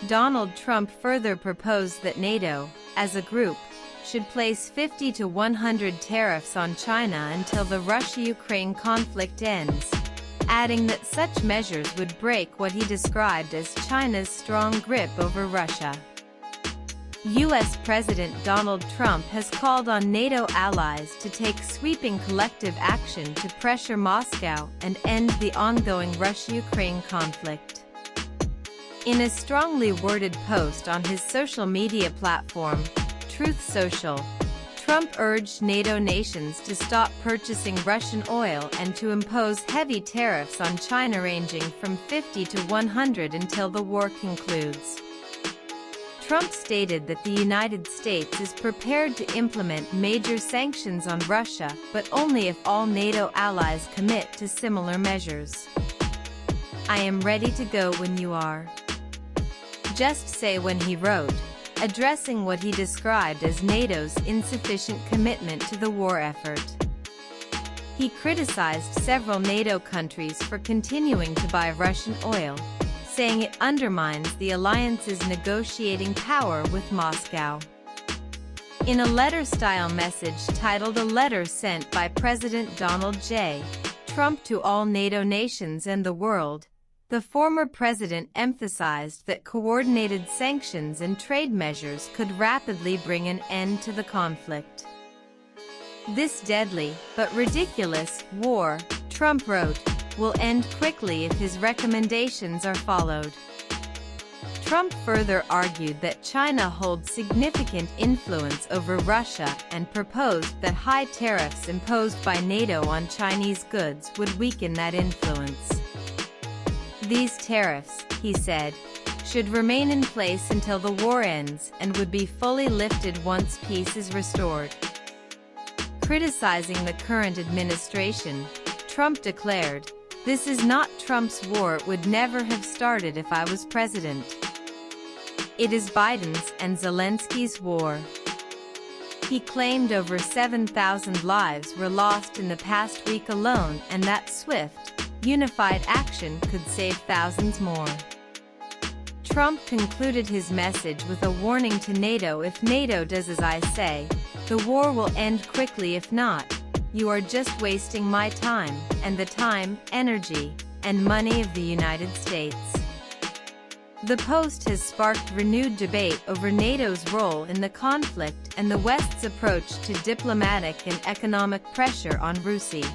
Donald Trump further proposed that NATO, as a group, should place 50 to 100 tariffs on China until the Russia-Ukraine conflict ends, adding that such measures would break what he described as China's strong grip over Russia. U.S. President Donald Trump has called on NATO allies to take sweeping collective action to pressure Moscow and end the ongoing Russia-Ukraine conflict. In a strongly worded post on his social media platform, Truth Social, Trump urged NATO nations to stop purchasing Russian oil and to impose heavy tariffs on China ranging from 50 to 100 until the war concludes. Trump stated that the United States is prepared to implement major sanctions on Russia, but only if all NATO allies commit to similar measures. "I am ready to go when you are," just say when he wrote, addressing what he described as NATO's insufficient commitment to the war effort. He criticized several NATO countries for continuing to buy Russian oil, saying it undermines the alliance's negotiating power with Moscow. In a letter-style message titled "A Letter Sent by President Donald J. Trump to All NATO Nations and the World," the former president emphasized that coordinated sanctions and trade measures could rapidly bring an end to the conflict. "This deadly, but ridiculous, war," Trump wrote, "will end quickly if his recommendations are followed." Trump further argued that China holds significant influence over Russia and proposed that high tariffs imposed by NATO on Chinese goods would weaken that influence. "These tariffs," he said, "should remain in place until the war ends and would be fully lifted once peace is restored." Criticizing the current administration, Trump declared, "This is not Trump's war. It would never have started if I was president. It is Biden's and Zelensky's war." He claimed over 7,000 lives were lost in the past week alone and that swift, unified action could save thousands more. Trump concluded his message with a warning to NATO: "If NATO does as I say, the war will end quickly. If not, you are just wasting my time, and the time, energy, and money of the United States." The post has sparked renewed debate over NATO's role in the conflict and the West's approach to diplomatic and economic pressure on Russia.